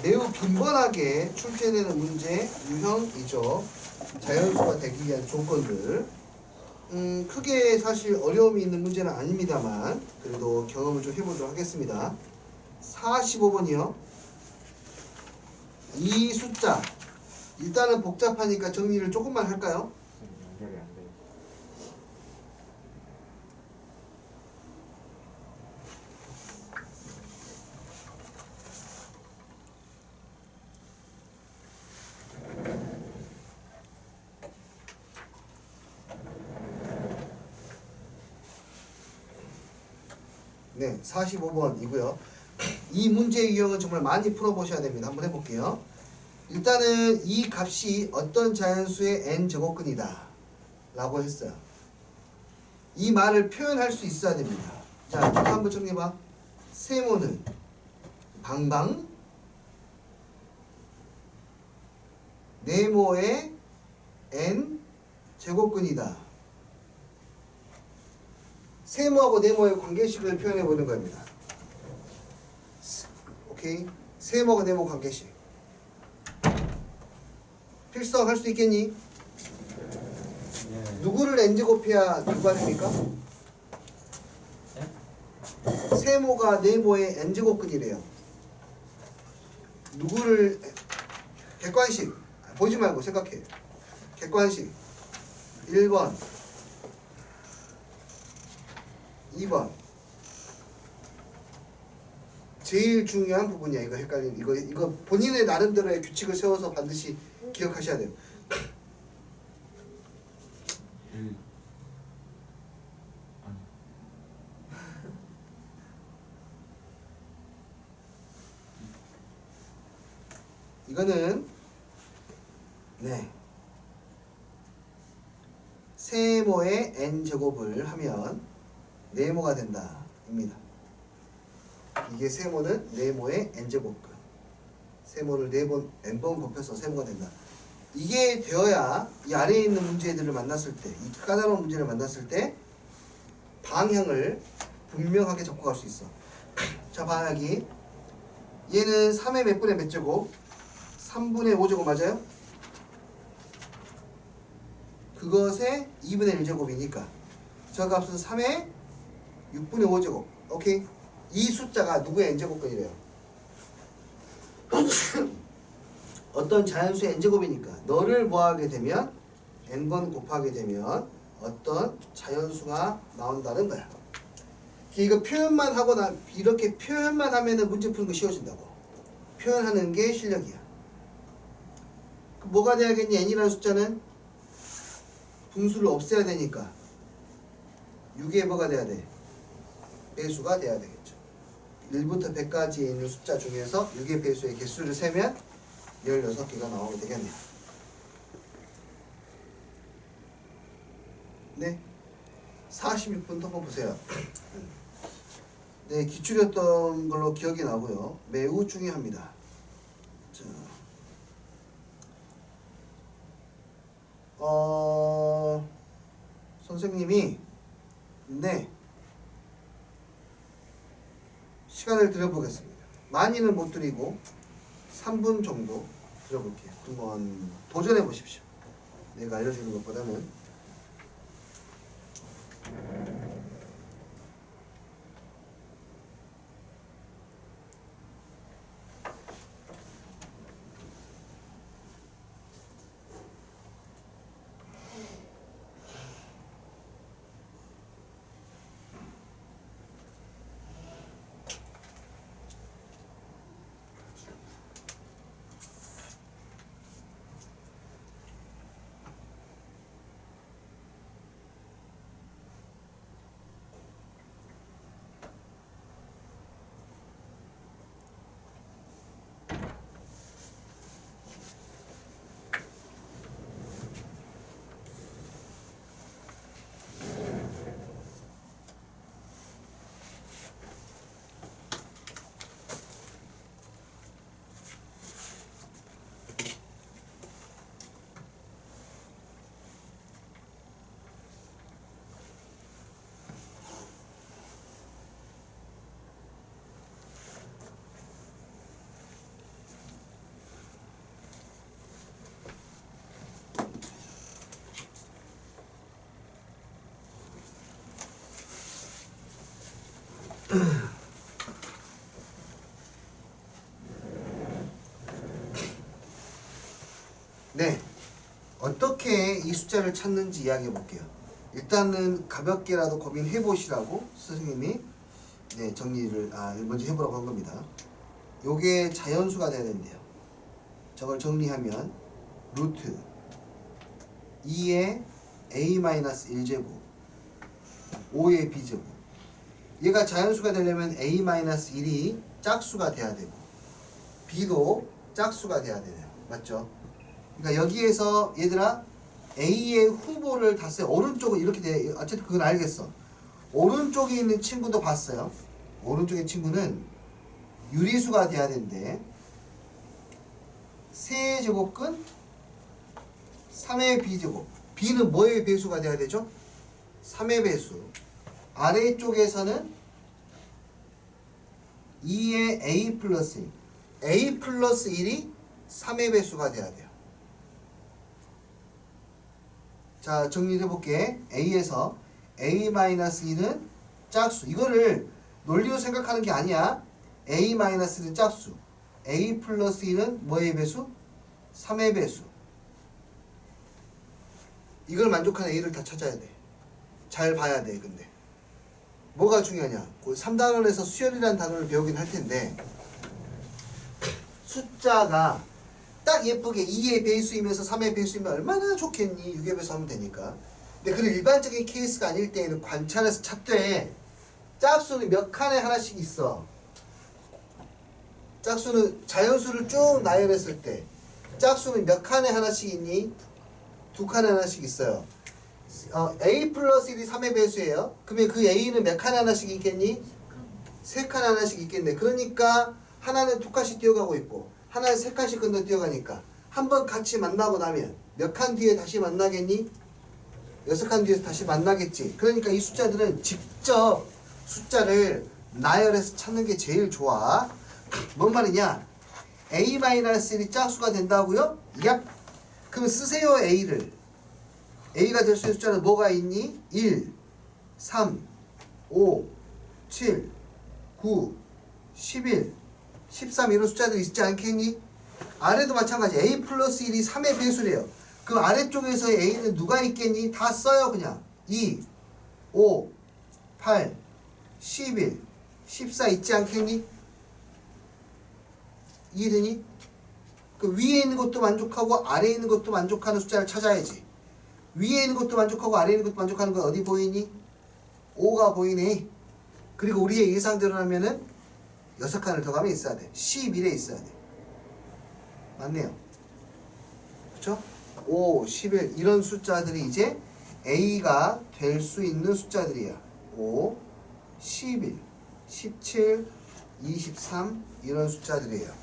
매우 빈번하게 출제되는 문제 유형이죠. 자연수가 되기 위한 조건들. 크게 사실 어려움이 있는 문제는 아닙니다만 그래도 경험을 좀 해보도록 하겠습니다. 45번이요. 이 숫자 일단은 복잡하니까 정리를 조금만 할까요? 연결이 안 돼. 네, 45번이고요. 이 문제 유형은 정말 많이 풀어보셔야 됩니다. 한번 해볼게요. 일단은 이 값이 어떤 자연수의 n제곱근이다 라고 했어요. 이 말을 표현할 수 있어야 됩니다. 자, 이거 한번 정리해봐. 세모는 방방 네모의 n제곱근이다. 세모하고 네모의 관계식을 표현해 보는 겁니다. 오케이? 세모하고 네모 관계식. 필성 할 수 있겠니? 예. 누구를 n제곱해야 누가 됩니까? 예? 세모가 네모의 n제곱근이래요. 누구를 객관식 보지 말고 생각해. 객관식 1번 2번 제일 중요한 부분이야. 이거 헷갈리는 이거 본인의 나름대로의 규칙을 세워서 반드시 기억하셔야 돼요. 1 아니 이거는 네 세모의 n제곱을 하면 네모가 된다 입니다. 이게 세모는 네모의 n제곱근. 세모를 n번 곱해서 세모가 된다. 이게 되어야 이 아래에 있는 문제들을 만났을 때, 이 까다로운 문제를 만났을 때 방향을 분명하게 접근할 수 있어. 자, 봐 여기 얘는 3의 몇 분의 몇 제곱? 3분의 5제곱 맞아요? 그것의 2분의 1제곱이니까 저 값은 3의 6분의 5제곱. 오케이? 이 숫자가 누구의 n제곱근이래요? 어떤 자연수의 n제곱이니까 너를 뭐하게 되면 n번 곱하게 되면 어떤 자연수가 나온다는 거야. 이거 표현만 하거나 이렇게 표현만 하면은 문제 푸는 거 쉬워진다고. 표현하는 게 실력이야. 뭐가 돼야겠니? n이라는 숫자는 분수를 없애야 되니까 6의 뭐가 돼야 돼? 배수가 돼야 되겠죠. 1부터 100까지 있는 숫자 중에서 6의 배수의 개수를 세면 16개가 나오게 되겠네요. 네, 46분 한번 보세요. 네, 기출이었던 걸로 기억이 나고요. 매우 중요합니다. 자, 선생님이 네 시간을 드려보겠습니다. 많이는 못 드리고 3분 정도 드려볼게요. 한번 도전해 보십시오. 내가 알려주는 것보다는. 네, 어떻게 이 숫자를 찾는지 이야기해 볼게요. 일단은 가볍게라도 고민해 보시라고 선생님이 네, 정리를 먼저 해보라고 한 겁니다. 요게 자연수가 돼야 된대요. 저걸 정리하면 루트 2의 a-1제곱 5의 b제곱, 얘가 자연수가 되려면 a-1이 짝수가 돼야 되고 b도 짝수가 돼야 되네요. 맞죠? 그러니까 여기에서 얘들아 a의 후보를 다 써요. 오른쪽은 이렇게 돼. 어쨌든 그건 알겠어. 오른쪽에 있는 친구도 봤어요. 오른쪽의 친구는 유리수가 돼야 된대. 세의 제곱근 3의 b제곱. b는 뭐의 배수가 돼야 되죠? 3의 배수. 아래쪽에서는 2의 a 플러스 1. a 플러스 1이 3의 배수가 돼야 돼요. 자, 정리해 볼게. a에서 a-1은 짝수. 이거를 논리로 생각하는 게 아니야. a-는 짝수. a 플러스 1은 뭐의 배수? 3의 배수. 이걸 만족하는 a를 다 찾아야 돼. 잘 봐야 돼. 근데 뭐가 중요하냐? 3단원에서 수열이라는 단어를 배우긴 할 텐데 숫자가 딱 예쁘게 2의 배수이면서 3의 배수이면 얼마나 좋겠니? 6의 배수 하면 되니까. 근데 그런 일반적인 케이스가 아닐 때에는 관찰해서 찾되 짝수는 몇 칸에 하나씩 있어. 짝수는 자연수를 쭉 나열했을 때 짝수는 몇 칸에 하나씩 있니? 2칸에 하나씩 있어요. a 플러스 1이 3의 배수예요. 그러면 그 a는 몇 칸에 하나씩 있겠니? 3칸에 하나씩 있겠네. 그러니까 하나는 2칸씩 뛰어가고 있고 하나는 3칸씩 건너 뛰어가니까 한 번 같이 만나고 나면 몇 칸 뒤에 다시 만나겠니? 6칸 뒤에서 다시 만나겠지. 그러니까 이 숫자들은 직접 숫자를 나열해서 찾는 게 제일 좋아. 뭔 말이냐? a-1이 짝수가 된다고요? 야, 그럼 쓰세요 a를. a가 될 수 있는 숫자는 뭐가 있니? 1, 3, 5, 7, 9, 11, 13 이런 숫자들이 있지 않겠니? 아래도 마찬가지. a 플러스 1이 3의 배수래요. 그 아래쪽에서의 a는 누가 있겠니? 다 써요 그냥. 2, 5, 8, 11, 14 있지 않겠니? 이해되니? 그 위에 있는 것도 만족하고 아래에 있는 것도 만족하는 숫자를 찾아야지. 위에 있는 것도 만족하고 아래에 있는 것도 만족하는 건 어디 보이니? 5가 보이네. 그리고 우리의 예상대로라면은 6칸을 더 가면 있어야 돼. 11에 있어야 돼. 맞네요. 그쵸? 5, 11 이런 숫자들이 이제 A가 될 수 있는 숫자들이야. 5, 11, 17, 23 이런 숫자들이에요.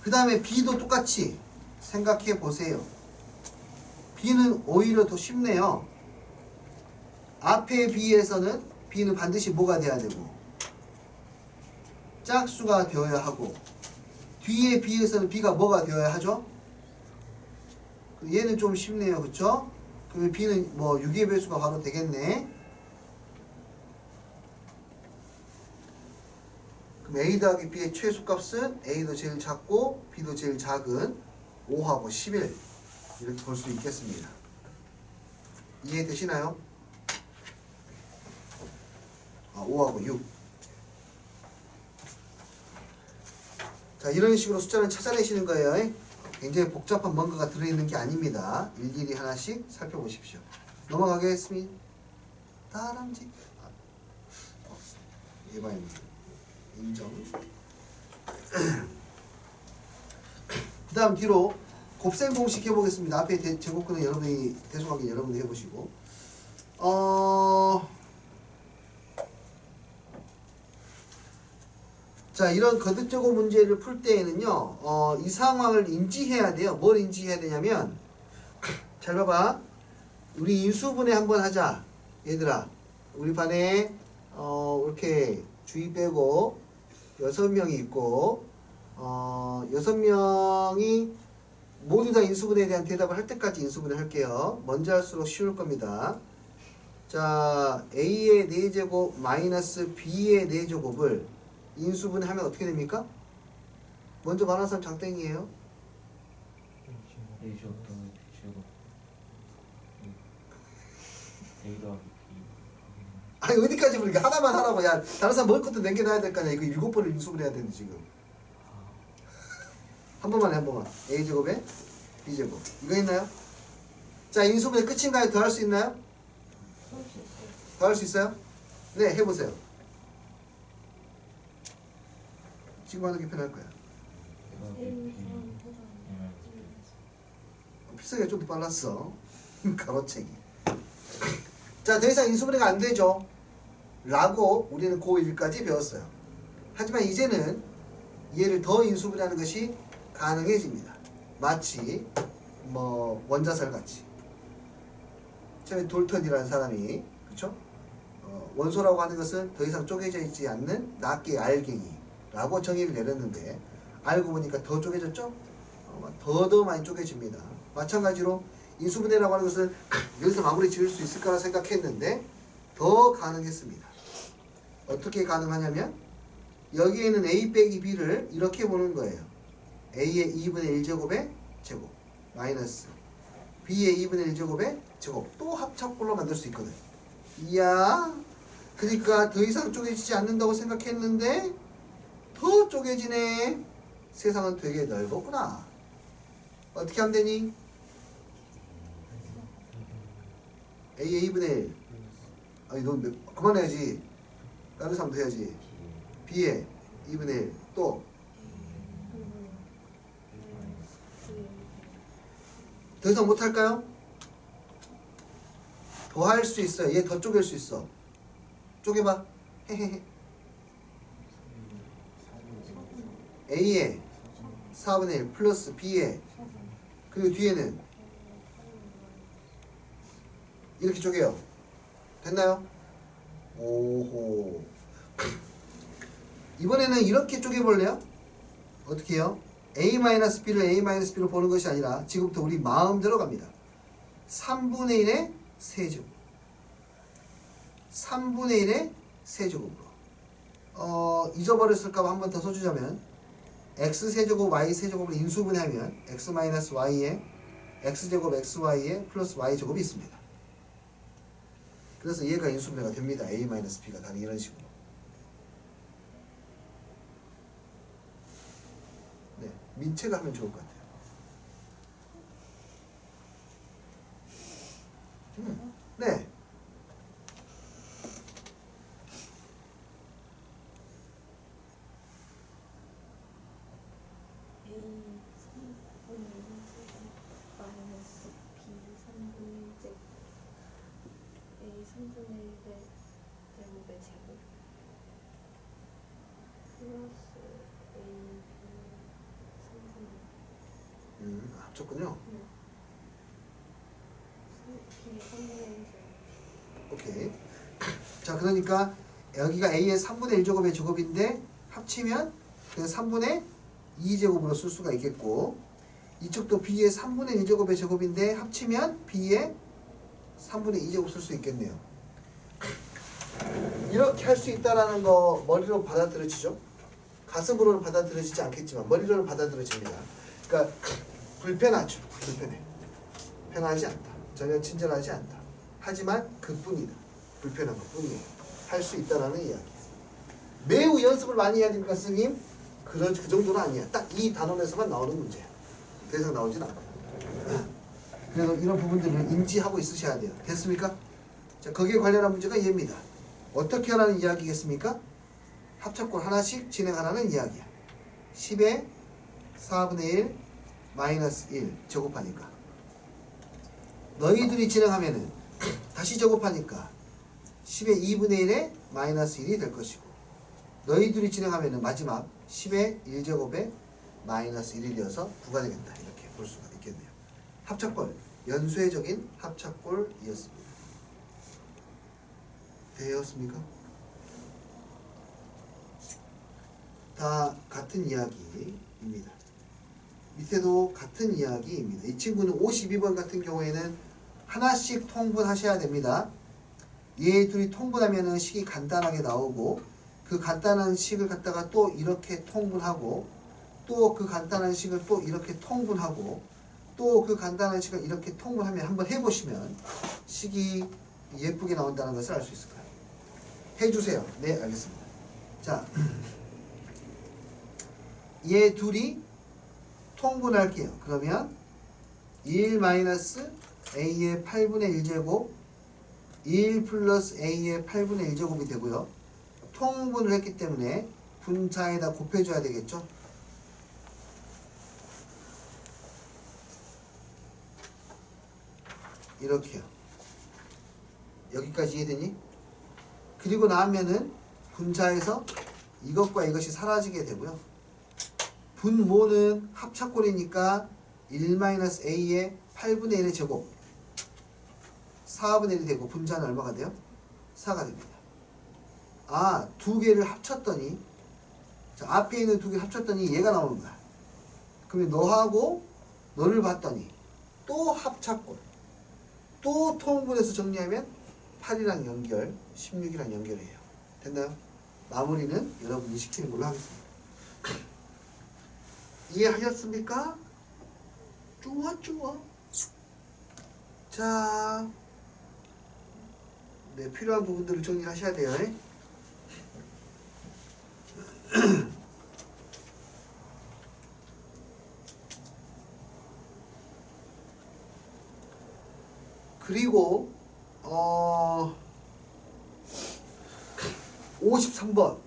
그 다음에 B도 똑같이 생각해 보세요. B는 오히려 더 쉽네요. 앞에 B에서는 B는 반드시 뭐가 돼야 되고 짝수가 되어야 하고 뒤에 B에서는 B가 뭐가 되어야 하죠? 얘는 좀 쉽네요. 그쵸? 그러면 B는 뭐 6의 배수가 바로 되겠네. 그럼 A 더하기 B의 최소값은 A도 제일 작고 B도 제일 작은 5하고 11 이렇게 볼 수 있겠습니다. 이해되시나요? 5하고 6. 자, 이런 식으로 숫자를 찾아내시는 거예요. 굉장히 복잡한 뭔가가 들어있는 게 아닙니다. 일일이 하나씩 살펴보십시오. 넘어가겠습니다. 다람쥐. 예반입니다. 인정. 그 다음 뒤로 곱셈 공식 해보겠습니다. 앞에 제곱근은 여러분이 대소하기 여러분이 해보시고 자, 이런 거듭제곱 문제를 풀 때에는요 이 상황을 인지해야 돼요. 뭘 인지해야 되냐면 잘 봐봐. 우리 인수분해 한번 하자. 얘들아 우리 반에 이렇게 주의 빼고 6명이 있고 6명이 모두 다 인수분해에 대한 대답을 할 때까지 인수분해 할게요. 먼저 할수록 쉬울 겁니다. 자, A의 4제곱 마이너스 B의 4제곱을 인수분해하면 어떻게 됩니까? 먼저 말하는 사람 장땡이에요. A 제곱 더하기 B 제곱 A 더하기 B 아니 어디까지 보니까 하나만 하라고. 야 다른 사람 먹을 것도 남겨놔야 될 거 아니야. 이거 7번을 인수분해해야 되는데 지금 한 번만 해, 한 번만. A제곱에 B제곱 이거 있나요? 자, 인수분해 끝인가요? 더 할 수 있나요? 더 할 수 있어요? 네, 해보세요. 지금 하는 게 편할 거야. A 더하기 B 필살기가 좀 더 빨랐어. 가로채기. 자, 더 이상 인수분해가 안 되죠. 라고 우리는 고1까지 배웠어요. 하지만 이제는 얘를 더 인수분해하는 것이 가능해집니다. 마치 뭐 원자설 같이. 처음에 돌턴이라는 사람이 그쵸? 원소라고 하는 것은 더 이상 쪼개져 있지 않는 낱개 알갱이라고 정의를 내렸는데 알고 보니까 더 쪼개졌죠? 더 많이 쪼개집니다. 마찬가지로 인수분해라고 하는 것을 여기서 마무리 지을 수 있을까라 생각했는데 더 가능했습니다. 어떻게 가능하냐면 여기에는 A 빼기 B를 이렇게 보는 거예요. A의 2분의 1제곱의 제곱 마이너스 B의 2분의 1제곱의 제곱 또 합작꼴로 만들 수 있거든. 이야, 그러니까 더 이상 쪼개지지 않는다고 생각했는데 더 쪼개지네. 세상은 되게 넓었구나. 어떻게 하면 되니? A의 2분의 1 아니 너 그만해야지. 다른 사람도 해야지. B의 2분의 1 또 더 이상 못할까요? 더 할 수 있어요. 얘 더 쪼갤 수 있어. 쪼개봐. 헤헤헤. A의 4분의 1 플러스 B의 그리고 뒤에는 이렇게 쪼개요. 됐나요? 오호. 이번에는 이렇게 쪼개볼래요? 어떻게 해요? A-B를 A-B로 보는 것이 아니라 지금부터 우리 마음대로 갑니다. 3분의 1의 세제곱 3분의 1의 세제곱으로 잊어버렸을까봐 한 번 더 써주자면 x세제곱 y세제곱을 인수분해하면 x-y에 x제곱 xy에 플러스 y제곱이 있습니다. 그래서 얘가 인수분해가 됩니다. A-B가 다 이런 식으로. 네, 민채가 하면 좋을 것 같아요. 네. A 3분의 1제곱 마이너스 B 3분의 1제곱 A 3분의 1의 제곱의 제곱 플러스 A B 3분의 합쳤군요. 1 B 3분의 1제곱 오케이. 자, 그러니까 여기가 A의 3분의 1제곱의 제곱인데 합치면 그냥 3분의 2제곱으로 쓸 수가 있겠고 이쪽도 B의 3분의 1제곱의 제곱인데 합치면 B의 3분의 2제곱 쓸 수 있겠네요. 이렇게 할 수 있다라는 거 머리로 받아들여지죠? 가슴으로는 받아들여지지 않겠지만 머리로는 받아들여집니다. 그러니까 불편하죠. 불편해. 편하지 않다. 전혀 친절하지 않다. 하지만 그뿐이다. 불편한 것뿐이에요. 할 수 있다라는 이야기. 매우 연습을 많이 해야 됩니까, 스님? 그 정도는 아니야. 딱 이 단원에서만 나오는 문제야. 더 이상 나오진 않아요. 그래서 이런 부분들을 인지하고 있으셔야 돼요. 됐습니까? 자, 거기에 관련한 문제가 얘입니다. 어떻게 하라는 이야기겠습니까? 합작골 하나씩 진행하라는 이야기야. 10의 4분의 1 마이너스 1 제곱하니까 너희들이 진행하면은 다시 제곱하니까 10의 2분의 1에 마이너스 1이 될 것이고 너희들이 진행하면은 마지막 10의 1제곱에 마이너스 1이 되어서 9가 되겠다. 이렇게 볼 수가 있겠네요. 합작골, 연쇄적인 합작골이었습니다. 되었습니까? 다 같은 이야기입니다. 밑에도 같은 이야기입니다. 이 친구는 52번 같은 경우에는 하나씩 통분하셔야 됩니다. 얘 둘이 통분하면은 식이 간단하게 나오고 그 간단한 식을 갖다가 또 이렇게 통분하고 또 그 간단한 식을 또 이렇게 통분하고 또 그 간단한 식을 이렇게 통분하면 한번 해보시면 식이 예쁘게 나온다는 것을 알 수 있을 거예요. 해주세요. 네, 알겠습니다. 자, 얘 둘이 통분할게요. 그러면 1 마이너스 a의 8분의 1제곱 1 플러스 a의 8분의 1제곱이 되고요. 통분을 했기 때문에 분자에다 곱해줘야 되겠죠. 이렇게요. 여기까지 이해되니? 그리고 나면은 분자에서 이것과 이것이 사라지게 되고요. 분모는 합차꼴이니까 1-a의 8분의 1의 제곱 4분의 1이 되고 분자는 얼마가 돼요? 4가 됩니다. 아, 두 개를 합쳤더니 자, 앞에 있는 두 개를 합쳤더니 얘가 나오는 거야. 그러면 너하고 너를 봤더니 또 합차꼴 또 통분해서 정리하면 8이랑 연결 16이랑 연결해요. 됐나요? 마무리는 여러분이 시키는 걸로 하겠습니다. 이해하셨습니까? 좋아. 자, 네, 필요한 부분들을 정리하셔야 돼요. 그리고 53번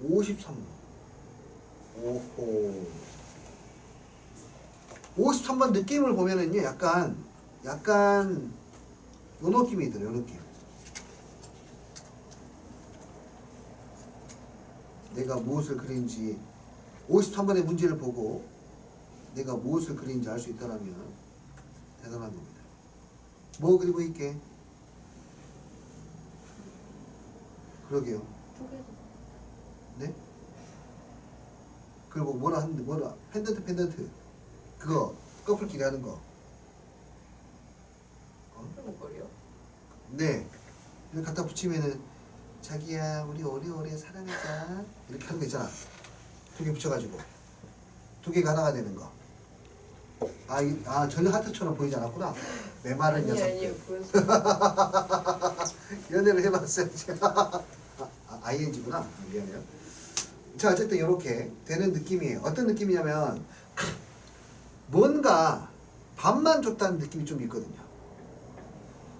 53번 오호 53번 느낌을 보면은요 약간 요 느낌이 들어요. 요 느낌. 내가 무엇을 그린지 53번의 문제를 보고 내가 무엇을 그린지 알 수 있다라면 대단한 겁니다. 뭐 그리고 있게? 그러게요. 쪼개서 네? 그리고 뭐라 하는데 뭐라 펜던트 그거 커플끼리 하는 거. 목걸이요? 네. 이렇게 갖다 붙이면은 자기야 우리 오래오래 사랑하자 이렇게 하는 거 있잖아. 두 개 붙여가지고 두 개가 하나가 되는 거. 전혀 하트처럼 보이지 않았구나. 메마른 녀석. 아니요 보였어요. 연애를 해봤어요. 제가. ING구나. 미안해요. 자, 어쨌든 이렇게 되는 느낌이에요. 어떤 느낌이냐면 뭔가 반만 줬다는 느낌이 좀 있거든요.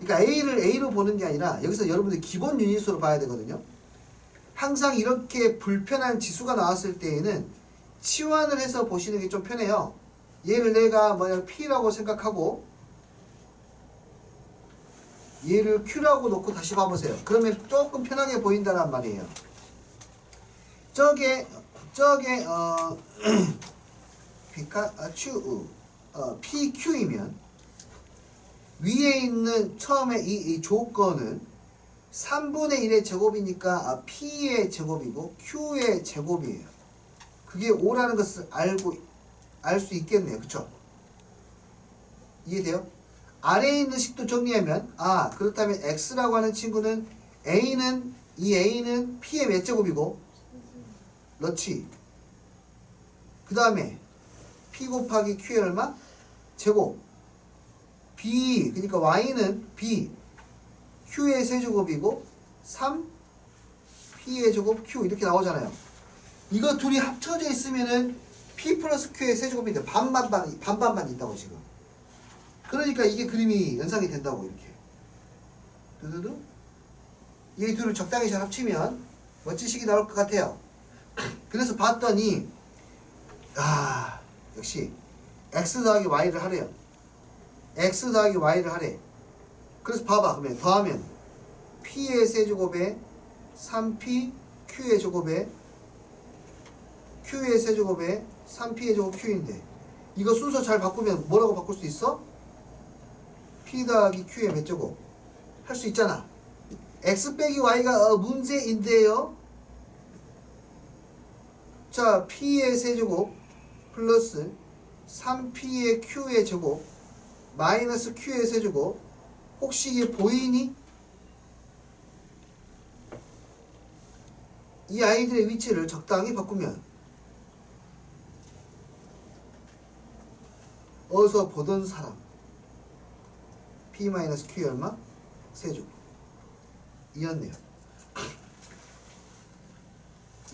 그러니까 A를 A로 보는 게 아니라 여기서 여러분들 기본 유닛으로 봐야 되거든요. 항상 이렇게 불편한 지수가 나왔을 때에는 치환을 해서 보시는 게 좀 편해요. 얘를 내가 뭐냐 P라고 생각하고 얘를 Q라고 놓고 다시 봐보세요. 그러면 조금 편하게 보인다는 말이에요. 저게 PQ이면 위에 있는 처음에 이 조건은 3분의 1의 제곱이니까 P의 제곱이고 Q의 제곱이에요. 그게 5라는 것을 알 수 있겠네요. 그쵸? 이해돼요? 아래에 있는 식도 정리하면 그렇다면 X라고 하는 친구는 이 A는 P의 몇 제곱이고 그렇지. 그 다음에 P 곱하기 Q의 얼마? 제곱. B 그러니까 Y는 B Q의 세제곱이고 3 P의 제곱 Q 이렇게 나오잖아요. 이거 둘이 합쳐져 있으면은 P 플러스 Q의 세제곱이 돼. 반반반 있다고 지금. 그러니까 이게 그림이 연상이 된다고 이렇게. 두두두. 이 둘을 적당히 잘 합치면 멋진 식이 나올 것 같아요. 그래서 봤더니 역시 X 더하기 Y를 하래요. X 더하기 Y를 하래. 그래서 봐봐. 그러면 더하면 P의 세제곱에 3P Q의 제곱에 Q의 세제곱에 3P의 제곱 Q인데 이거 순서 잘 바꾸면 뭐라고 바꿀 수 있어? P 더하기 Q의 몇 제곱? 할 수 있잖아. X 빼기 Y가 문제인데요. 자, P의 세제곱 플러스 3P의 Q의 제곱 마이너스 Q의 세제곱. 혹시 이게 보이니? 이 아이들의 위치를 적당히 바꾸면 어디서 보던 사람 P-Q 얼마? 세제곱 이었네요.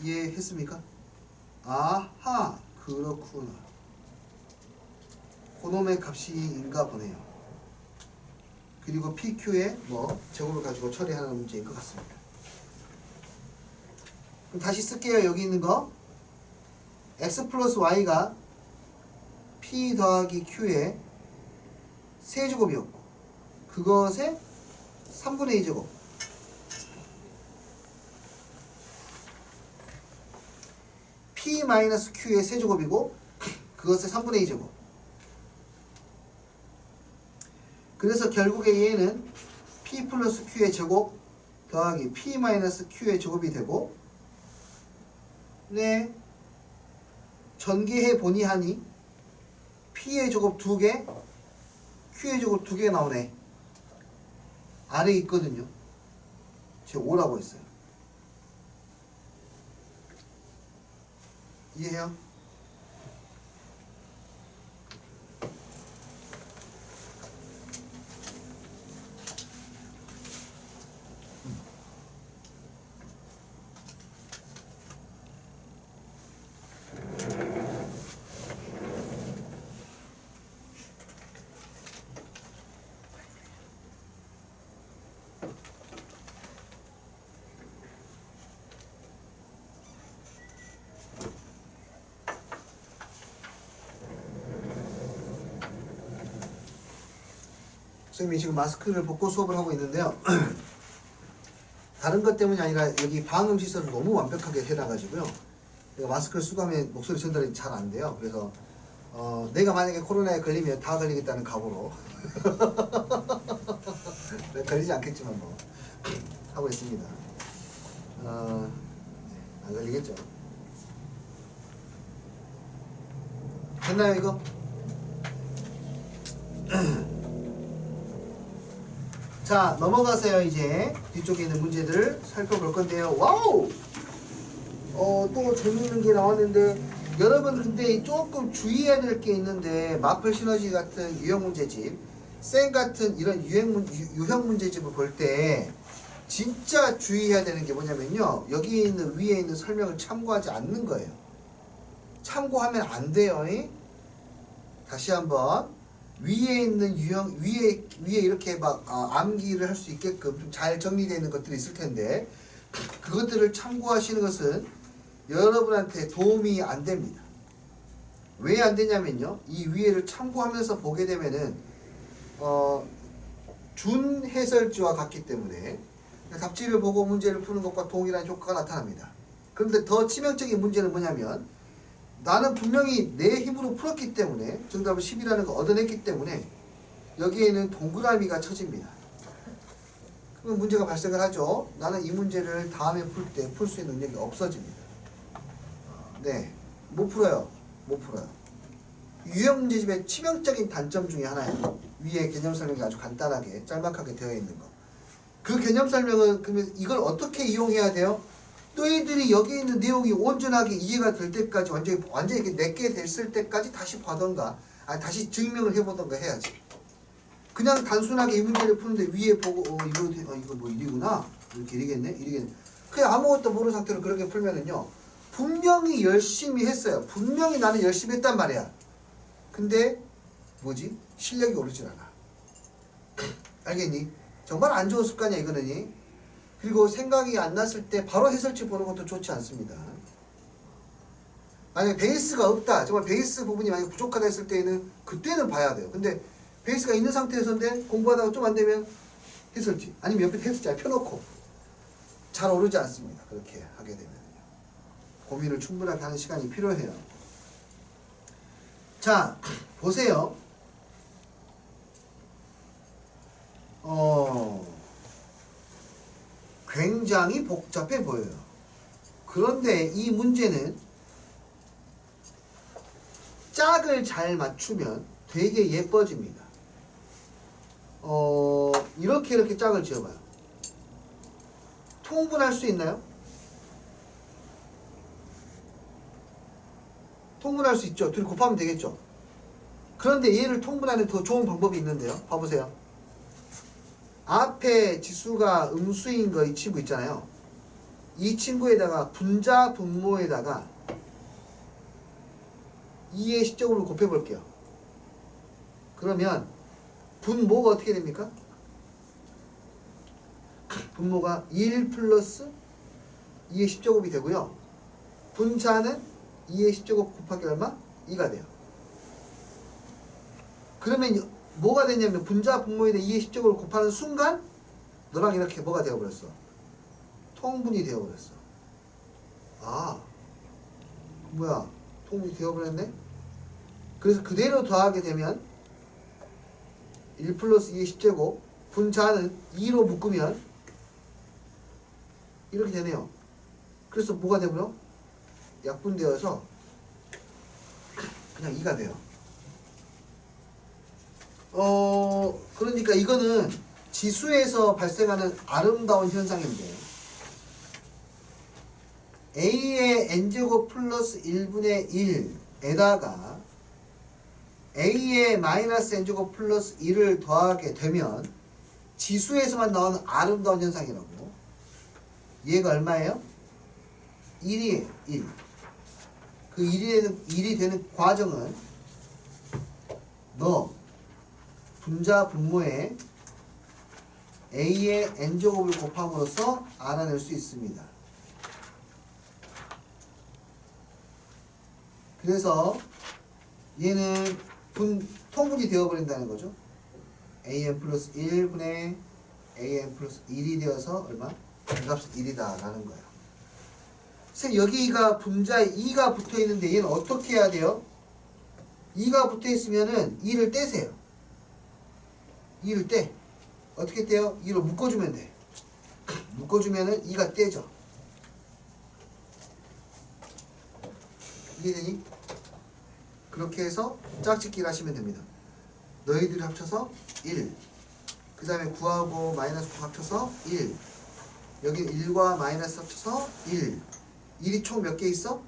이해했습니까? 아하, 그렇구나. 그놈의 값이인가 보네요. 그리고 PQ의 뭐 제곱을 가지고 처리하는 문제인 것 같습니다. 그럼 다시 쓸게요. 여기 있는 거 x 플러스 y가 P 더하기 Q의 세제곱이었고 그것의 3분의 2제곱 P-Q의 세제곱이고 그것의 3분의 2제곱. 그래서 결국에 얘는 P 플러스 Q의 제곱 더하기 P-Q의 제곱이 되고 네 전개해 보니 하니 P의 제곱 2개 Q의 제곱 2개 나오네. 아래에 있거든요. 제가 5라고 했어요. 이해해요? 선생님이 지금 마스크를 벗고 수업을 하고 있는데요. 다른 것 때문이 아니라 여기 방음 시설을 너무 완벽하게 해놔가지고요. 내가 마스크를 쓰고 하면 목소리 전달이 잘 안 돼요. 그래서 내가 만약에 코로나에 걸리면 다 걸리겠다는 각오로 걸리지 않겠지만 뭐 하고 있습니다. 안 걸리겠죠. 됐나요 이거? 자 넘어가세요. 이제 뒤쪽에 있는 문제들 살펴볼 건데요. 와우! 또 재미있는 게 나왔는데 여러분 근데 조금 주의해야 될 게 있는데 마플 시너지 같은 유형 문제집 쌤 같은 이런 유형 문제집을 볼 때 진짜 주의해야 되는 게 뭐냐면요. 여기 있는 위에 있는 설명을 참고하지 않는 거예요. 참고하면 안 돼요. 다시 한번 위에 있는 유형 위에 이렇게 막 암기를 할 수 있게끔 좀 잘 정리되어 있는 것들이 있을 텐데 그것들을 참고하시는 것은 여러분한테 도움이 안 됩니다. 왜 안 되냐면요. 이 위에를 참고하면서 보게 되면은 준 해설지와 같기 때문에 답지를 보고 문제를 푸는 것과 동일한 효과가 나타납니다. 그런데 더 치명적인 문제는 뭐냐면 나는 분명히 내 힘으로 풀었기 때문에 정답을 10이라는 거 얻어냈기 때문에 여기에는 동그라미가 쳐집니다. 그러면 문제가 발생을 하죠. 나는 이 문제를 다음에 풀 때 풀 수 있는 능력이 없어집니다. 네, 못 풀어요. 못 풀어요. 유형 문제집의 치명적인 단점 중에 하나예요. 위에 개념 설명이 아주 간단하게 짤막하게 되어 있는 거. 그 개념 설명은 그러면 이걸 어떻게 이용해야 돼요? 너희들이 여기 있는 내용이 온전하게 이해가 될 때까지 완전히 이렇게 내게 됐을 때까지 다시 봐던가 다시 증명을 해보던가 해야지. 그냥 단순하게 이 문제를 푸는데 위에 보고 이거 뭐 일이구나 이렇게 이리겠네 그냥 아무것도 모르는 상태로 그렇게 풀면은요 분명히 열심히 했어요. 분명히 나는 열심히 했단 말이야. 근데 뭐지? 실력이 오르질 않아. 알겠니? 정말 안 좋은 습관이야 이거는. 그리고 생각이 안 났을 때 바로 해설지 보는 것도 좋지 않습니다. 만약에 베이스가 없다, 정말 베이스 부분이 만약에 부족하다 했을 때는 그때는 봐야 돼요. 근데 베이스가 있는 상태에서인데 공부하다가 좀 안 되면 해설지 아니면 옆에 해설지 펴놓고 잘 오르지 않습니다. 그렇게 하게 되면요. 고민을 충분하게 하는 시간이 필요해요. 자, 보세요. 굉장히 복잡해 보여요. 그런데 이 문제는 짝을 잘 맞추면 되게 예뻐집니다. 이렇게 짝을 지어봐요. 통분할 수 있나요? 통분할 수 있죠. 둘이 곱하면 되겠죠. 그런데 얘를 통분하는 더 좋은 방법이 있는데요. 봐보세요. 앞에 지수가 음수인 거 이 친구 있잖아요. 이 친구에다가 분자 분모에다가 2의 10제곱을 곱해볼게요. 그러면 분모가 어떻게 됩니까? 분모가 1 플러스 2의 10제곱이 되고요. 분자는 2의 10제곱 곱하기 얼마? 2가 돼요. 그러면 뭐가 되냐면 분자 분모에다 2의 10제곱을 곱하는 순간 너랑 이렇게 뭐가 되어버렸어? 통분이 되어버렸어. 아, 뭐야? 통분이 되어버렸네? 그래서 그대로 더하게 되면 1 플러스 2의 10제곱 분자는 2로 묶으면 이렇게 되네요. 그래서 뭐가 되고요? 약분되어서 그냥 2가 돼요. 그러니까 이거는 지수에서 발생하는 아름다운 현상인데 a의 n제곱 플러스 1분의 1에다가 a의 마이너스 n제곱 플러스 1을 더하게 되면 지수에서만 나오는 아름다운 현상이라고. 얘가 얼마예요? 1이에요. 1. 그 1이 되는 과정은 너 분자 분모에 a의 n제곱을 곱함으로써 알아낼 수 있습니다. 그래서 얘는 통분이 되어버린다는 거죠. an 플러스 1분의 an 플러스 1이 되어서 얼마? 이 값은 1이다 라는 거예요. 선생님 여기가 분자에 2가 붙어있는데 얘는 어떻게 해야 돼요? 2가 붙어있으면은 2를 떼세요. 2를 떼. 어떻게 떼요? 2로 묶어주면 돼. 묶어주면은 2가 떼죠. 이해되니? 그렇게 해서 짝짓기를 하시면 됩니다. 너희들이 합쳐서 1. 그 다음에 9하고 마이너스 9 합쳐서 1. 여기 1과 마이너스 합쳐서 1. 1이 총 몇 개 있어?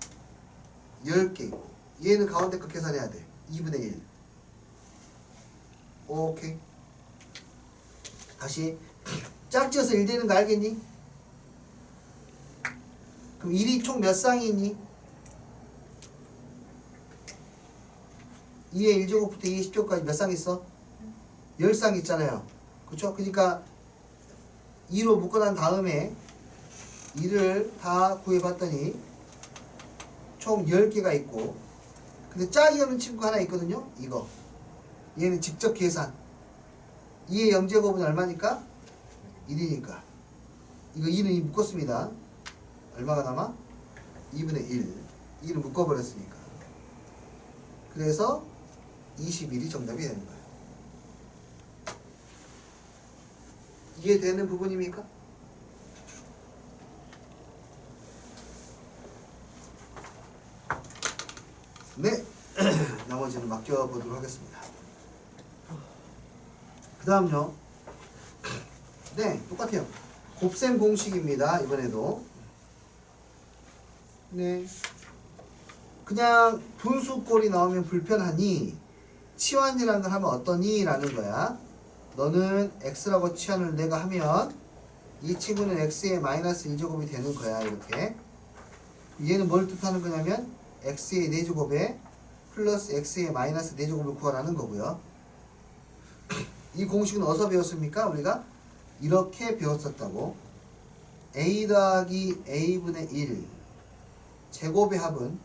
10개 있고. 얘는 가운데 거 계산해야 돼. 2분의 1. 오케이. 다시 짝지어서 1 되는 거 알겠니? 그럼 1이 총 몇 쌍이 있니? 2의 1제곱부터 2의 10제곱까지 몇 쌍 있어? 10쌍 있잖아요. 그쵸? 그러니까 2로 묶어난 다음에 2를 다 구해봤더니 총 10개가 있고, 근데 짝이 없는 친구 하나 있거든요. 이거 얘는 직접 계산. 2의 0제곱은 얼마니까? 1이니까 이거 2는 묶었습니다. 얼마가 남아? 2분의 1. 2는 묶어버렸으니까. 그래서 21이 정답이 되는 거예요. 이해되는 부분입니까? 네. 나머지는 맡겨보도록 하겠습니다. 그 다음요. 네, 똑같아요. 곱셈 공식입니다. 이번에도. 네. 그냥 분수꼴이 나오면 불편하니 치환이라는 걸 하면 어떠니? 라는 거야. 너는 x라고 치환을 내가 하면 이 친구는 x의 마이너스 1제곱이 되는 거야. 이렇게. 얘는 뭘 뜻하는 거냐면 x의 4제곱에 플러스 x의 마이너스 4제곱을 구하라는 거고요. 이 공식은 어디서 배웠습니까? 우리가 이렇게 배웠었다고. a 더하기 a분의 1 제곱의 합은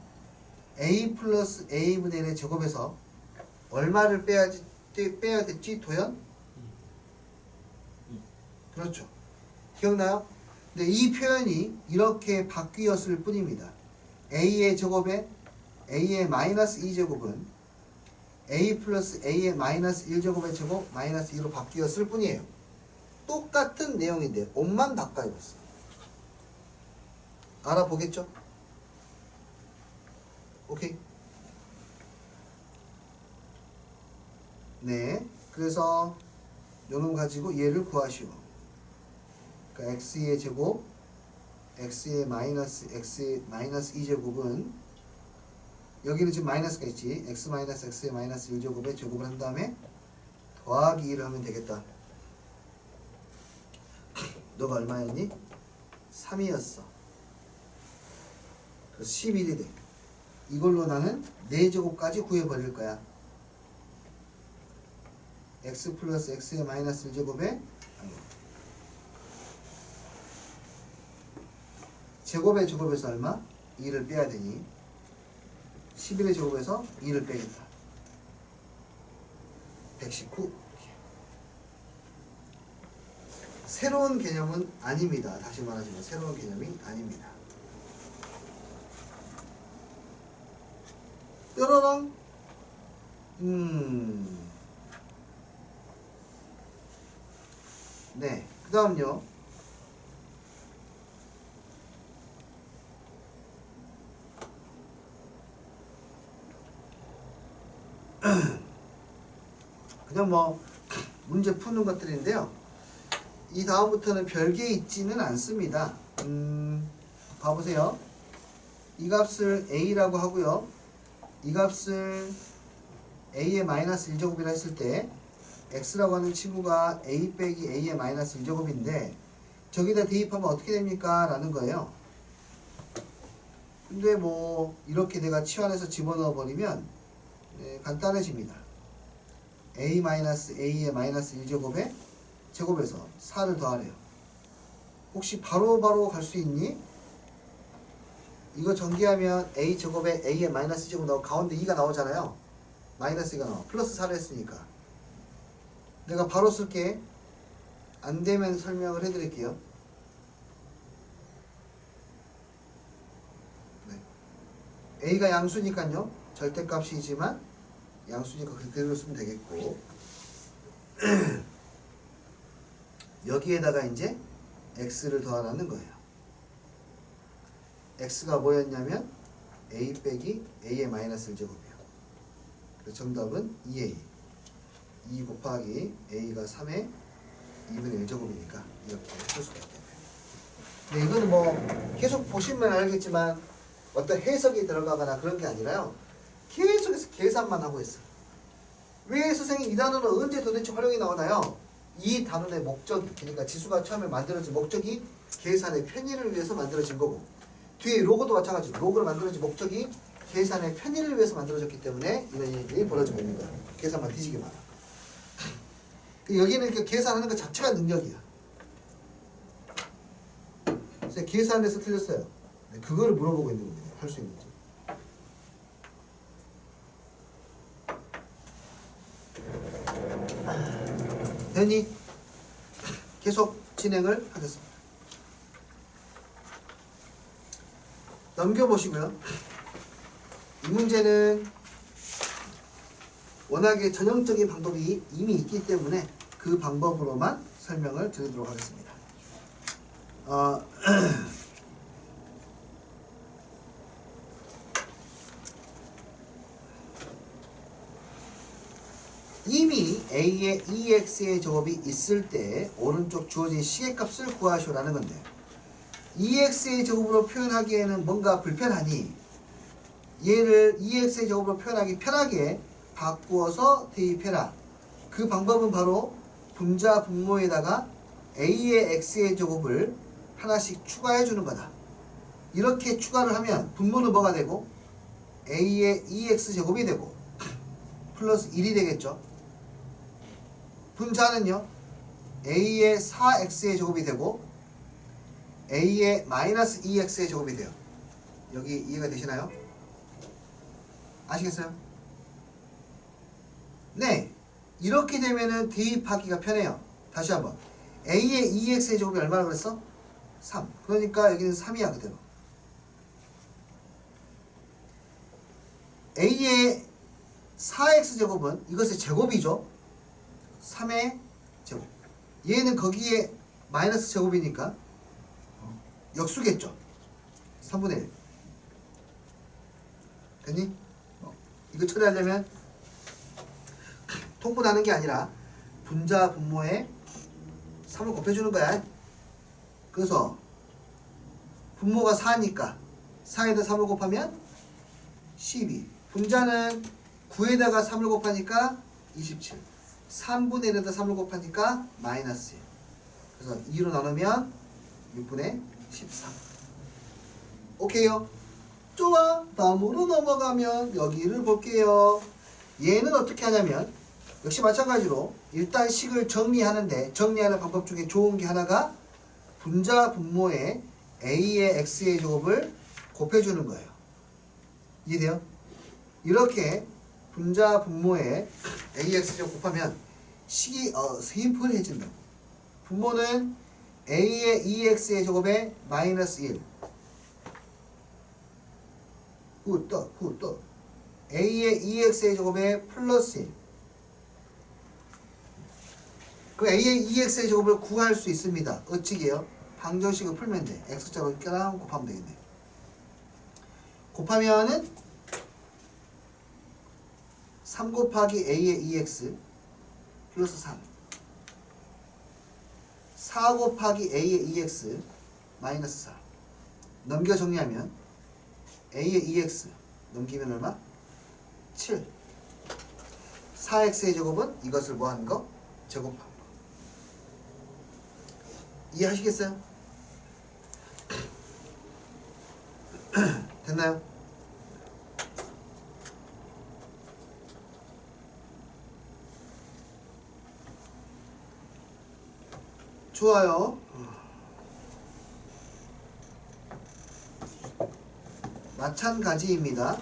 a 플러스 a분의 1의 제곱에서 얼마를 빼야 됐지? 도연? 그렇죠. 기억나요? 근데 이 표현이 이렇게 바뀌었을 뿐입니다. a의 제곱에 a의 마이너스 2제곱은 a 플러스 a의 마이너스 1제곱의 제곱 마이너스 2로 바뀌었을 뿐이에요. 똑같은 내용인데 옷만 바꿔입었어. 알아보겠죠? 오케이. 네. 그래서 요놈 가지고 얘를 구하시오. 그러니까 x의 제곱 x의 마이너스 2제곱은 여기는 지금 마이너스가 있지. x 마이너스 x의 마이너스 1제곱에 제곱을 한 다음에 더하기 2를 하면 되겠다. 너가 얼마였니? 3이었어. 그래서 11이 돼. 이걸로 나는 4제곱까지 구해버릴 거야. x 플러스 x의 마이너스 1제곱에 제곱의 제곱에서 얼마? 2를 빼야 되니 11의 제곱에서 2를 빼겠다. 119. 새로운 개념은 아닙니다. 다시 말하지만 새로운 개념이 아닙니다. 뾰로롱. 네. 그 다음요. 그냥 뭐 문제 푸는 것들인데요. 이 다음부터는 별게 있지는 않습니다. 봐보세요. 이 값을 a라고 하고요. 이 값을 a의 마이너스 1제곱이라 했을 때 x라고 하는 친구가 a 빼기 a의 마이너스 1제곱인데 저기다 대입하면 어떻게 됩니까? 라는 거예요. 근데 뭐 이렇게 내가 치환해서 집어넣어 버리면 간단해집니다. a 마이너스 a의 마이너스 1제곱에 제곱에서 4를 더하래요. 혹시 바로 갈 수 있니? 이거 전개하면 a 제곱에 a의 마이너스 제곱 나오고 가운데 2가 나오잖아요. 마이너스 2가 나와. 플러스 4를 했으니까. 내가 바로 쓸게. 안 되면 설명을 해드릴게요. 네. a가 양수니까요. 절대값이지만 양수니까 그대로 쓰면 되겠고 여기에다가 이제 x를 더하라는 거예요. x가 뭐였냐면 a 빼기 a의 마이너스 1제곱이에요. 그래서 정답은 2a. 2 곱하기 a가 3의 2분의 1제곱이니까 이렇게 쓸 수가 있겠네요. 근데 이거는 뭐 계속 보시면 알겠지만 어떤 해석이 들어가거나 그런 게 아니라요. 계속해서 계산만 하고 있어. 왜 선생님 이 단어는 언제 도대체 활용이 나오나요? 이 단원의 목적이, 그러니까 지수가 처음에 만들어진 목적이 계산의 편의를 위해서 만들어진 거고 뒤에 로고도 마찬가지로 로고를 만들어진 목적이 계산의 편의를 위해서 만들어졌기 때문에 이런 일이 벌어지고 있는 거야. 계산만 뒤지게 많아. 여기는 이렇게 계산하는 것 자체가 능력이야. 그래서 계산에서 틀렸어요. 그거를 물어보고 있는 겁니다. 할 수 있는지. 되니? 계속 진행을 하겠습니다. 넘겨보시고요. 이 문제는 워낙에 전형적인 방법이 이미 있기 때문에 그 방법으로만 설명을 드리도록 하겠습니다. 이미 a의 2x의 제곱이 있을 때 오른쪽 주어진 시계값을 구하시오라는 건데 2x의 제곱으로 표현하기에는 뭔가 불편하니 얘를 2x의 제곱으로 표현하기 편하게 바꾸어서 대입해라. 그 방법은 바로 분자 분모에다가 a의 x의 제곱을 하나씩 추가해 주는 거다. 이렇게 추가를 하면 분모는 뭐가 되고 a의 2x 제곱이 되고 플러스 1이 되겠죠. 분자는요 a의 4x의 제곱이 되고 a의 마이너스 2x의 제곱이 돼요. 여기 이해가 되시나요? 아시겠어요? 네, 이렇게 되면은 대입하기가 편해요. 다시 한번 a의 2x의 제곱이 얼마나 그랬어? 3. 그러니까 여기는 3이야 그대로. a의 4x 제곱은 이것의 제곱이죠. 3의 제곱. 얘는 거기에 마이너스 제곱이니까 역수겠죠. 3분의 1. 됐니? 이거 처리하려면 통분하는 게 아니라 분자 분모에 3을 곱해주는 거야. 그래서 분모가 4니까 4에다 3을 곱하면 12. 분자는 9에다가 3을 곱하니까 27. 3분의 1에다 3을 곱하니까 마이너스 1. 그래서 2로 나누면 6분의 13. 오케이요? 좋아. 다음으로 넘어가면 여기를 볼게요. 얘는 어떻게 하냐면 역시 마찬가지로 일단 식을 정리하는데 정리하는 방법 중에 좋은 게 하나가 분자 분모에 a의 x의 제곱을 곱해주는 거예요. 이해돼요? 이렇게 분자 분모에 ax 제곱 곱하면 식이 심플해진다. 분모는 a의 2x의 제곱에 마이너스 1 또 a의 2x의 제곱에 플러스 1. 그 a의 2x의 제곱을 구할 수 있습니다. 어찌게요? 방정식을 풀면 돼. x자로 껴랑 곱하면 되겠네. 곱하면은 3 곱하기 a의 2x 플러스 3 4 곱하기 a의 2x 마이너스 4 넘겨 정리하면 a의 2x 넘기면 얼마? 7 4x의 제곱은 이것을 뭐 하는 거? 제곱하는 거. 이해하시겠어요? 됐나요? 좋아요. 마찬가지입니다.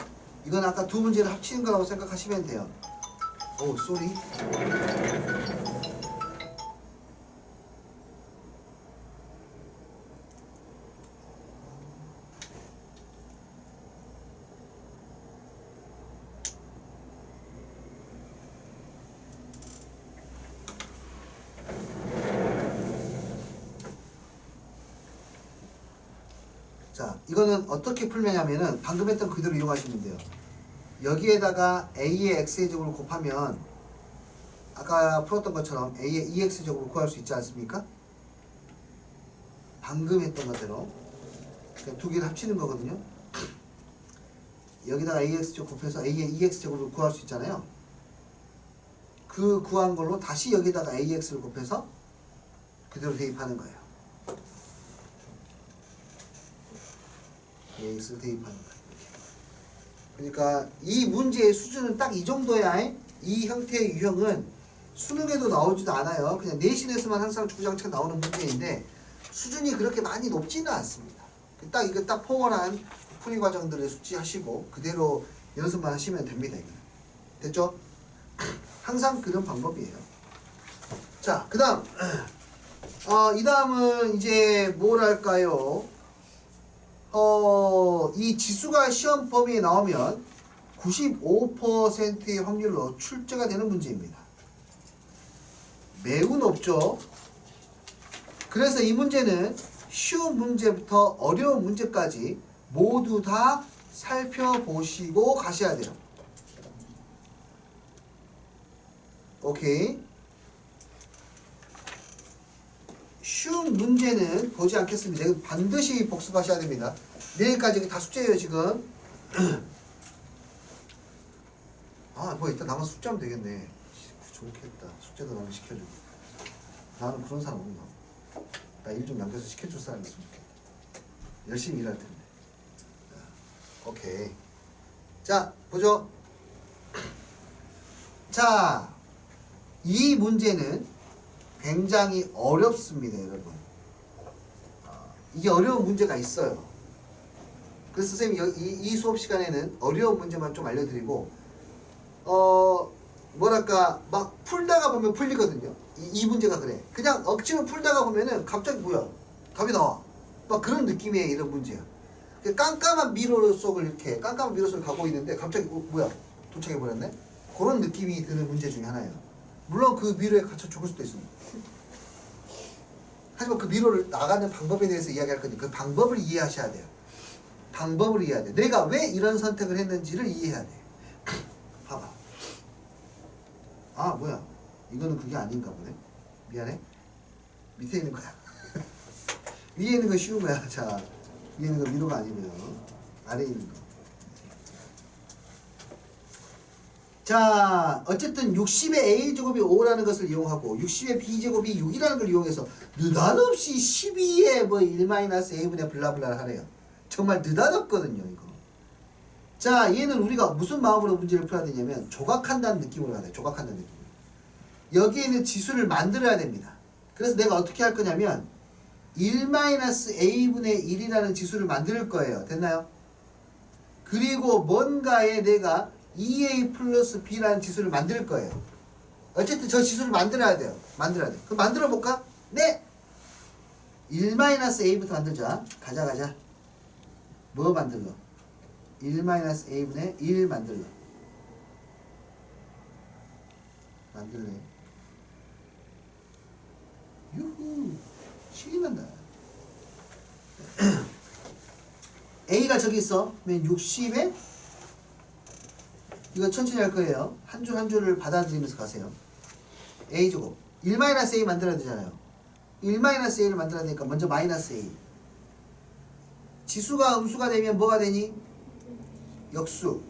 이건 아까 두 문제를 합치는 거라고 생각하시면 돼요. 오, 쏘리. 자, 이거는 어떻게 풀냐면은 방금 했던 그대로 이용하시면 돼요. 여기에다가 a의 x의 제곱을 곱하면 아까 풀었던 것처럼 a의 2x 제곱을 구할 수 있지 않습니까? 방금 했던 것대로 그냥 두 개를 합치는 거거든요. 여기다가 ax 제곱 곱해서 a의 2x 제곱을 구할 수 있잖아요. 그 구한 걸로 다시 여기다가 ax를 곱해서 그대로 대입하는 거예요. ax를 대입하는 거예요. 그러니까 이 문제의 수준은 딱 이 정도야. 이 형태의 유형은 수능에도 나오지도 않아요. 그냥 내신에서만 항상 주구장창 나오는 문제인데 수준이 그렇게 많이 높지는 않습니다. 딱 이거 딱 포괄한 풀이 과정들을 숙지하시고 그대로 연습만 하시면 됩니다. 이거는. 됐죠? 항상 그런 방법이에요. 자, 그 다음 이 다음은 이제 뭐랄까요? 이 지수가 시험 범위에 나오면 95%의 확률로 출제가 되는 문제입니다. 매우 높죠. 그래서 이 문제는 쉬운 문제부터 어려운 문제까지 모두 다 살펴보시고 가셔야 돼요. 오케이. 쉬운 문제는 보지 않겠습니다. 이건 반드시 복습하셔야 됩니다. 내일까지 다 숙제예요 지금. 아, 뭐 이따 나만 숙제하면 되겠네. 좋겠다. 숙제도 나만 시켜주고. 나는 그런 사람 없나? 나 일 좀 남겨서 시켜줄 사람 있으면 좋겠다. 열심히 일할 텐데. 오케이. 자, 보죠. 자, 이 문제는 굉장히 어렵습니다, 여러분. 이게 어려운 문제가 있어요. 그래서 선생님이 이 수업 시간에는 어려운 문제만 좀 알려드리고, 뭐랄까, 막 풀다가 보면 풀리거든요. 이 문제가 그래. 그냥 억지로 풀다가 보면은 갑자기 뭐야? 답이 나와. 막 그런 느낌의 이런 문제야. 깜깜한 미로 속을 이렇게, 깜깜한 미로 속을 가고 있는데 갑자기 뭐야? 도착해버렸네? 그런 느낌이 드는 문제 중에 하나예요. 물론 그 미로에 갇혀 죽을 수도 있습니다. 하지만 그 미로를 나가는 방법에 대해서 이야기할 거니까 그 방법을 이해하셔야 돼요. 방법을 이해해야 돼. 내가 왜 이런 선택을 했는지를 이해해야 돼. 봐봐. 아, 뭐야? 이거는 그게 아닌가 보네. 미안해. 밑에 있는 거야. 위에 있는 거 쉬운 거야. 자, 위에 있는 거 미로가 아니고요. 아래에 있는 거. 자, 어쨌든 60의 a제곱이 5라는 것을 이용하고 60의 b제곱이 6이라는 걸 이용해서 느닷없이 12의 뭐 1-a분의 블라블라를 하래요. 정말 느닷없거든요, 이거. 자, 얘는 우리가 무슨 마음으로 문제를 풀어야 되냐면 조각한다는 느낌으로 해야 돼. 조각한다는 느낌으로. 여기에 있는 지수를 만들어야 됩니다. 그래서 내가 어떻게 할 거냐면 1-a분의 1이라는 지수를 만들 거예요. 됐나요? 그리고 뭔가에 내가 2a 플러스 b라는 지수를 만들 거예요. 어쨌든 저 지수를 만들어야 돼요. 만들어야 돼. 그럼 만들어 볼까? 네! 1-a부터 만들자. 가자. 뭐 만들러? 1-a분의 1 만들러. 만들래. 유후. 신이 난다. a가 저기 있어. 그러면 60에 이거 천천히 할 거예요. 한 줄 한 줄을 받아들이면서 가세요. a제곱 1-a 만들어야 되잖아요. 1-a를 만들어야 되니까 먼저 마이너스 a. 지수가 음수가 되면 뭐가 되니? 역수.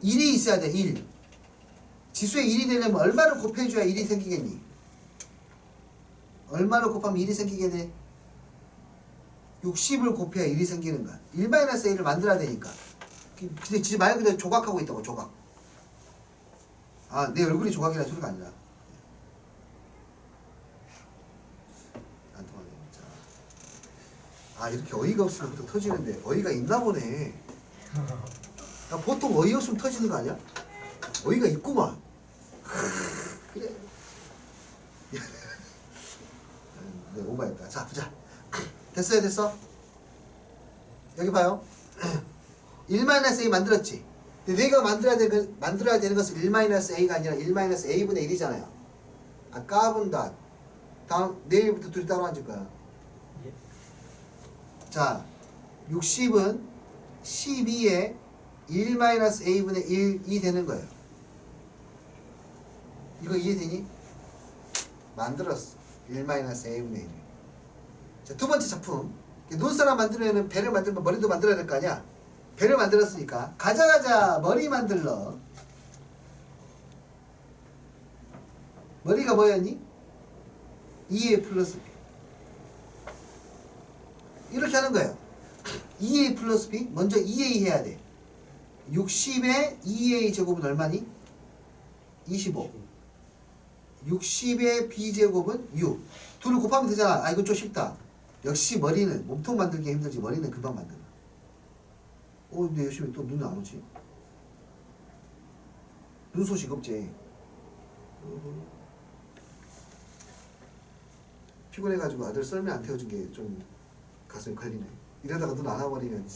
1이 있어야 돼. 1. 지수에 1이 되려면 얼마를 곱해줘야 1이 생기겠니? 얼마를 곱하면 1이 생기게 돼? 60을 곱해야 1이 생기는 거야. 1-a를 만들어야 되니까. 근데 지금 말 그대로 조각하고 있다고. 조각. 아, 내 얼굴이 조각이라는 소리가 아니라. 안 통하네. 자. 아, 이렇게 어이가 없으면 또 터지는데 어이가 있나 보네. 야, 보통 어이 없으면 터지는 거 아니야? 어이가 있구만. 그래. 네, 오버했다. 자, 보자. 됐어요, 됐어? 여기 봐요. 1-a 만들었지. 근데 내가 만들어야 되는 것은 1-a가 아니라 1-a분의 1이잖아요. 아, 까분다. 다음 내일부터 둘이 따로 앉을 거야. 예. 자, 60은 12에 1-a분의 1이 되는 거예요. 이거 이해되니? 만들었어. 1-a분의 1. 자, 두 번째 작품. 눈사람 만들려면 배를 만들면 머리도 만들어야 될 거 아니야? 배를 만들었으니까 가자 머리 만들러. 머리가 뭐였니? 2a 플러스 b. 이렇게 하는 거예요. 2a 플러스 b 먼저 2a 해야 돼. 60의 2a 제곱은 얼마니? 25. 60의 b제곱은 6. 둘을 곱하면 되잖아. 아, 이거 좀 쉽다. 역시 머리는 몸통 만들기 힘들지 머리는 금방 만들어. 근데 열심히 또 눈이 안 오지? 눈 소식 없지? 피곤해가지고 아들 썰매 안 태워준 게 좀 가슴이 걸리네. 이러다가 눈 안 와버리면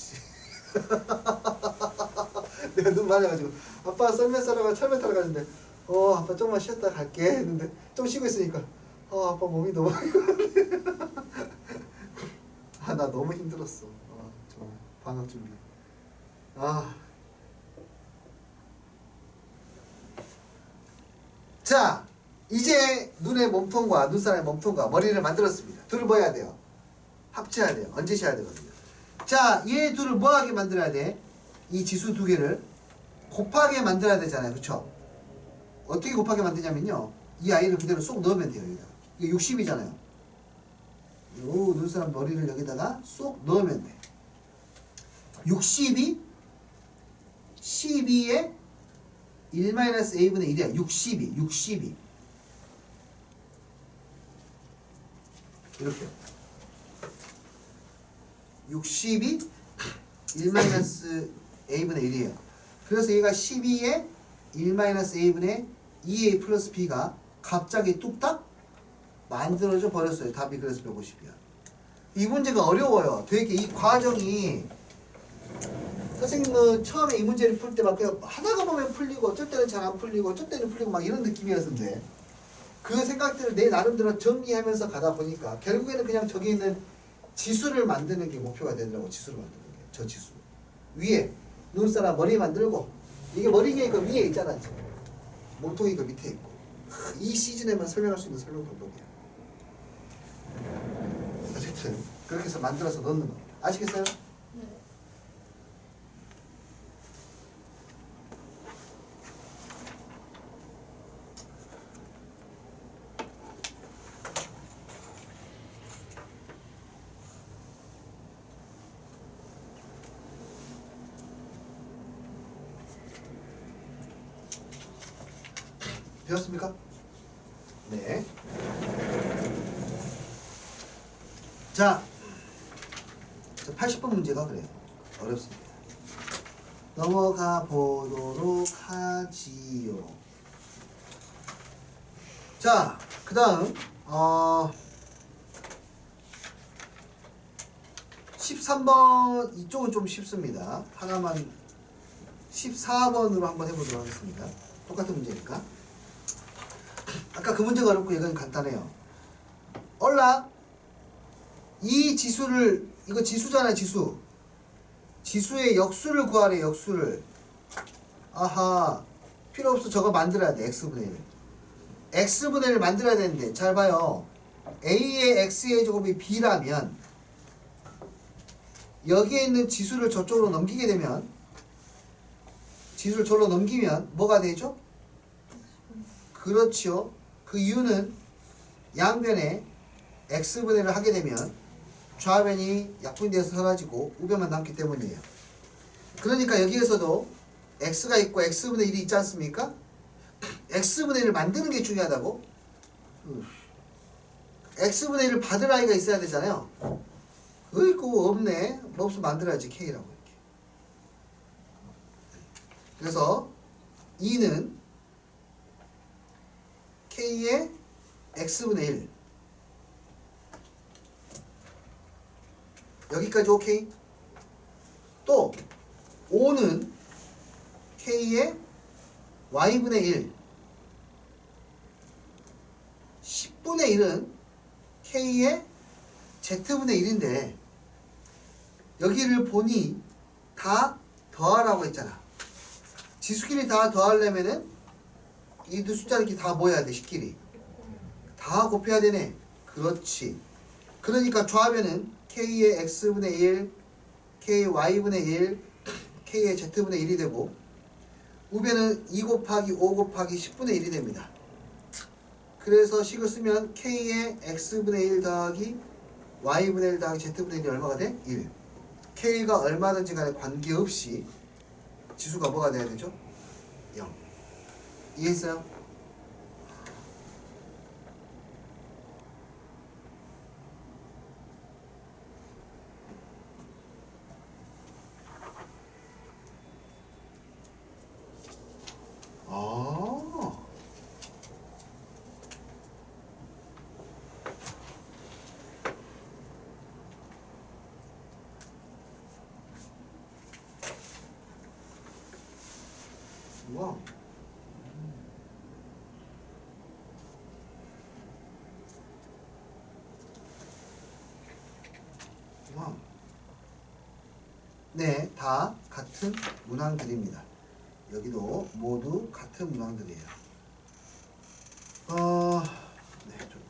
내가 눈 맞아가지고 아빠 썰매 싸러 철매 타러 가는데 아빠 좀만 쉬었다 갈게 했는데 좀 쉬고 있으니까 아빠 몸이 너무 나 너무 힘들었어. 정말 방학 준비. 자, 이제 눈의 몸통과 눈사람의 몸통과 머리를 만들었습니다. 둘을 뭐 해야 돼요? 합쳐야 돼요. 얹으셔야 되거든요. 자, 얘 둘을 뭐하게 만들어야 돼? 이 지수 두 개를 곱하게 만들어야 되잖아요. 그쵸? 어떻게 곱하게 만드냐면요. 이 아이를 그대로 쏙 넣으면 돼요. 여기다. 이게 60이잖아요. 요 눈사람 머리를 여기다가 쏙 넣으면 돼. 60이 12에 1-a분의 1이야. 62 이렇게 60이 1-a분의 1이에요. 그래서 얘가 12에 1-a분의 2a 플러스 b가 갑자기 뚝딱 만들어져 버렸어요. 답이 그래서 150이야. 이 문제가 어려워요. 되게 이 과정이 선생님은 처음에 이 문제를 풀 때 막 그냥 하다가 보면 풀리고 어쩔 때는 잘 안 풀리고 어쩔 때는 풀리고 막 이런 느낌이었는데 그 생각들을 내 나름대로 정리하면서 가다 보니까 결국에는 그냥 저기 있는 지수를 만드는 게 목표가 되더라고. 지수를 만드는 게. 저 지수 위에 눈사람 머리 만들고 이게 머리니까 위에 있잖아. 지금. 몸통이 그 밑에 있고 이 시즌에만 설명할 수 있는 설명 방법이야. 어쨌든 그렇게 해서 만들어서 넣는 거 아시겠어요? 네. 되었습니까? 네. 자, 80번 문제가 그래요. 어렵습니다. 넘어가 보도록 하지요. 자, 그 다음 13번 이쪽은 좀 쉽습니다. 하나만 14번으로 한번 해보도록 하겠습니다. 똑같은 문제니까. 아까 그 문제가 어렵고 이건 간단해요. 얼라 이 지수를 이거 지수잖아요. 지수. 지수의 역수를 구하래. 역수를. 아하. 필요 없어. 저거 만들어야 돼. x분의 1. x분의 1을 만들어야 되는데 잘 봐요. a의 x의 제곱이 b라면 여기에 있는 지수를 저쪽으로 넘기게 되면 지수를 저로 넘기면 뭐가 되죠? 그렇죠. 그 이유는 양변에 x분의 1을 하게 되면 좌변이 약분되어서 사라지고 우변만 남기 때문이에요. 그러니까 여기에서도 x가 있고 x분의 1이 있지 않습니까? x분의 1을 만드는 게 중요하다고? x분의 1을 받을 아이가 있어야 되잖아요. 그거 없네. 뭐 없으면 만들어야지 k라고 이렇게. 그래서 2는 k의 x분의 1 여기까지 오케이? 또 5는 k의 y분의 1 10분의 1은 k의 z분의 1인데 여기를 보니 다 더하라고 했잖아. 지수끼리 다 더하려면은 이 두 숫자끼리 다 뭐 해야 돼? 식끼리 다 곱해야 되네. 그렇지. 그러니까 좌변은 k의 x분의 1 k의 y분의 1 k의 z분의 1이 되고 우변은 2 곱하기 5 곱하기 10분의 1이 됩니다. 그래서 식을 쓰면 k의 x분의 1 더하기 y분의 1 더하기 z분의 1이 얼마가 돼? 1. k가 얼마든지 간에 관계없이 지수가 뭐가 돼야 되죠? 0. 이해했어요? 와. 와. 네, 다 같은 문항들입니다. 여기도 모두 같은 문항들이에요. 네, 좀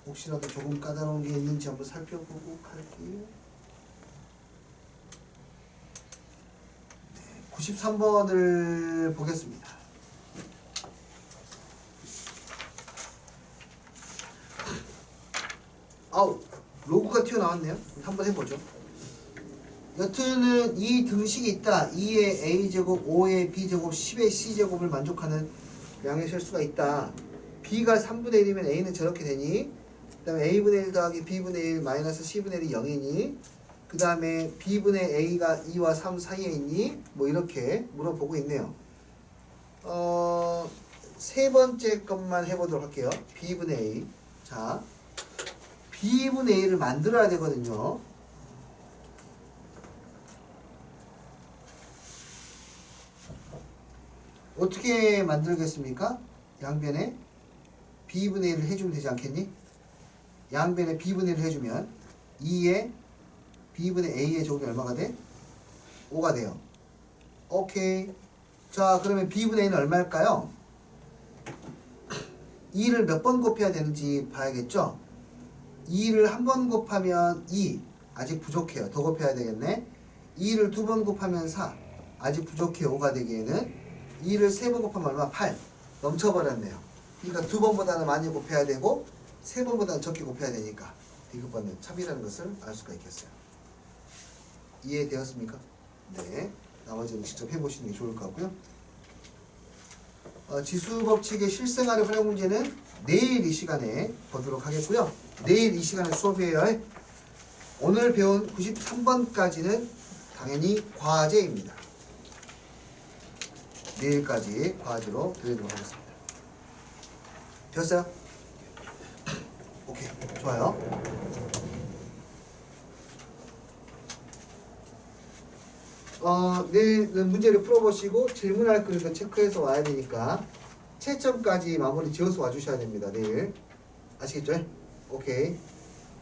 혹시라도 조금 까다로운 게 있는지 한번 살펴보고 갈게요. 93번을 보겠습니다. 아우, 로그가 튀어나왔네요. 한번 해보죠. 여튼은 이 등식이 있다. 2의 a제곱, 5의 b제곱, 10의 c제곱을 만족하는 양의 실수가 있다. b가 3분의 1이면 a는 저렇게 되니, 그 다음에 a분의 1 더하기 b분의 1 마이너스 c분의 1이 0이니, 그 다음에 b분의 a가 2와 3 사이에 있니? 뭐 이렇게 물어보고 있네요. 세 번째 것만 해보도록 할게요. b분의 a. 자, b분의 a를 만들어야 되거든요. 어떻게 만들겠습니까? 양변에 b분의 1을 해주면 되지 않겠니? 양변에 b분의 1을 해주면 2에 b분의 a의 제곱이 얼마가 돼? 5가 돼요. 오케이. 자, 그러면 b분의 a는 얼마일까요? 2를 몇 번 곱해야 되는지 봐야겠죠? 2를 한 번 곱하면 2 아직 부족해요. 더 곱해야 되겠네. 2를 두 번 곱하면 4 아직 부족해요. 5가 되기에는 2를 세 번 곱하면 얼마? 8 넘쳐버렸네요. 그러니까 두 번보다는 많이 곱해야 되고 세 번보다는 적게 곱해야 되니까 디귿받는 첩이라는 것을 알 수가 있겠어요. 이해되었습니까? 네. 나머지는 직접 해보시는 게 좋을 것 같고요. 지수법칙의 실생활의 활용 문제는 내일 이 시간에 보도록 하겠고요. 내일 이 시간에 수업이에요. 오늘 배운 93번까지는 당연히 과제입니다. 내일까지 과제로 드리도록 하겠습니다. 됐어요? 오케이, 좋아요. 내일은 문제를 풀어보시고 질문할 거리도 체크해서 와야 되니까 채점까지 마무리 지어서 와주셔야 됩니다. 내일 아시겠죠? 오케이.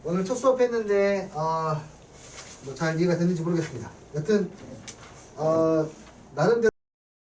오늘 첫 수업 했는데 뭐 잘 이해가 됐는지 모르겠습니다. 여튼 나름대로